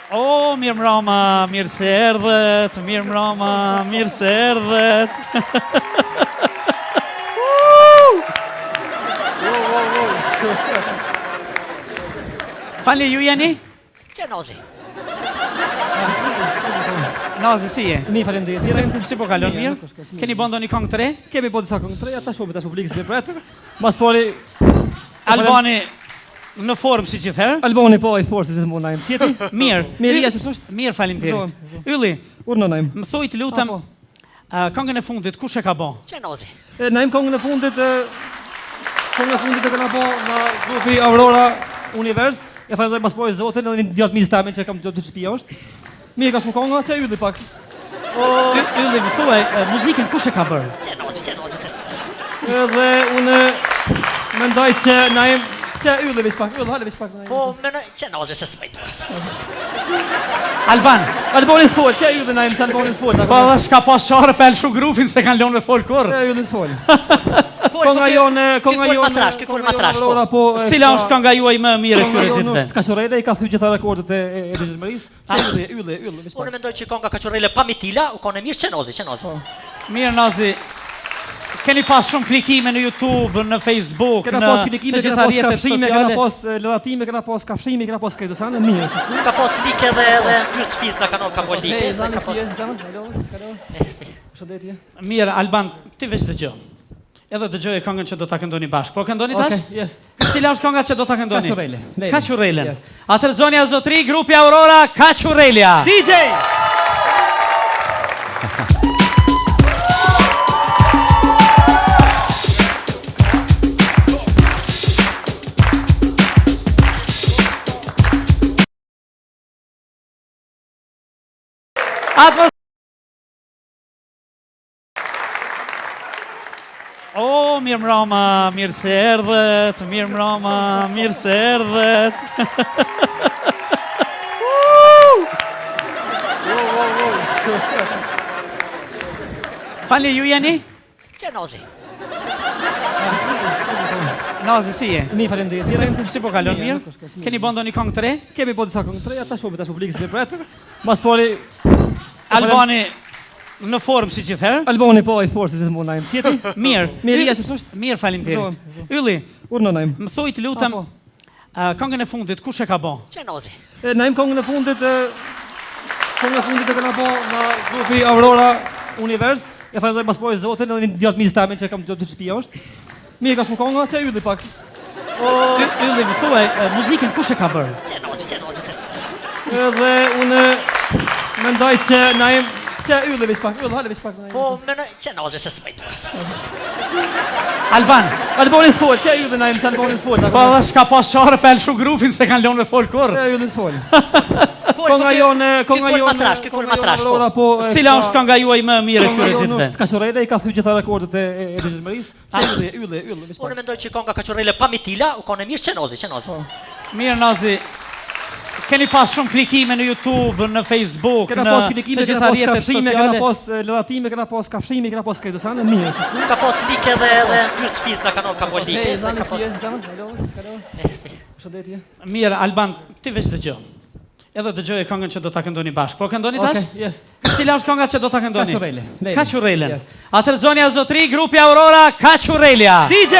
O, mirë mrama, mirë se erdhët, mirë mrama, mirë se erdhët. Falje, ju jeni? Që Nozi? Nazi, si je? Mi faleminderit. Si po kalon mirë? Keni bën ndonjë këngë të re? Kemi bërë disa këngë të reja, tash publikës me pret. Mas pori Albani në formë si gjithherë? Albani po ai forcë se mund na jam. Si jeti? Mirë. Mirë, ç'është? Mirë, faleminderit. Ylli, Urnonajm. më thuaj të lutem, këngën e fundit kush e ka bën? Që Nozi? Na jam këngën e fundit e kena po nga grupi Aurora Univers. Ja falenderoj mas pori Zotin, edhe një djatë mizitamin që kam të shtëpia është. Mirë ka shumë konga, që ylli pak. Ylli, më thuaj, muzikën kush e ka bërë? Që Nozi, ses. Edhe unë mendoj që na jem që ylli veç pak, hale veç pak. Po, menoj, që Nozi se smajtos. Albani s'fol, që ylli na jem që Albani s'fol. Po dhe s'ka pas qarë për shu grupin se kanë lënë me fol kur. Që ylli s'fol. Konga matrash, Aurora po. Cila është kënga juaj më e mirë këtyre ditëve? Kaqorrele i ka thyer gjitha rekordet e dëshmërisë. Ylli. Unë mendoj që konga Kaqorrele pa mitila, u konë mirë që Nozi. Mirë, Nazi. Keni pas shumë klikime në YouTube, në Facebook, Kena pas klikime, kena pas kafshime, kena pas lëdhatime, kena pas kafshime, kena pas këtë sanë, mirë. Ka pas like dhe ngyrë shpiz në kanal ka po like. Shëndetje. Mirë, Alban, ti veç dëgjoj. Edhe dëgjoj këngën që do ta këndoni bashkë. Po këndoni tash? Okej, yes. Cila është kënga që do ta këndoni? Kaqorrele. Kaqorrelen. Yes. Atëherë zonja e zotëri, grupi Aurora, Kaqorrelia. DJ! O, mirë mrama, mirë se erdhët, mirë mrama, mirë se erdhët. Falje, ju jeni? Që Nozi? Nazi, si je? Mi faleminderit. Si po kalon mirë? Keni bën ndonjë këngë të re? Kemi bërë disa këngë të reja, tash publikës me pret. Mas pori Albani në formë si gjithherë? Albani po ai forcë se mund na jam. Si jeti? Mirë. Mirë, ç'është? Mirë, faleminderit. Ylli, Urnonajm. më thuaj të lutem, këngën e fundit kush e ka bën? Që Nozi? Na jam këngën e fundit e kena po nga grupi Aurora Univers. Ja falenderoj mas pori Zotin, edhe një djatë mizitamin që kam të shtëpia është. Mirë ka shumë konga, që ylli pak. Ylli, më thuaj, muzikën kush e ka bërë? Që Nozi, ses. Edhe unë mendoj që na jem që ylli veç pak, hale veç pak. Po, menoj, që Nozi se smajtos. Albani s'fol, që ylli na jem që Albani s'fol. Po dhe s'ka pas qarë për shu grupin se kanë lënë me fol kur. Që ylli s'fol. Konga matrash. Aurora po. Cila është kënga juaj më e mirë këtyre ditëve? Kaqorrele i ka thyer gjitha rekordet e dëshmërisë. Ylli. Unë mendoj që konga Kaqorrele pa mitila, u konë mirë që Nozi. Mirë, Nazi. Keni pas shumë klikime në YouTube, në Facebook, Kena pas klikime, kena pas kafshime, kena pas lëdhatime, kena pas kafshime, kena pas këtë sanë, mirë. Ka pas like dhe ngyrë shpiz në kanal ka po like. Shëndetje. Mirë, Alban, ti veç dëgjoj. Edhe dëgjoj këngën që do ta këndoni bashkë. Po këndoni tash? Okej, yes. Cila është kënga që do ta këndoni? Kaqorrele. Kaqorrelen. Yes. Atëherë zonja e zotëri, grupi Aurora, Kaqorrelia. DJ!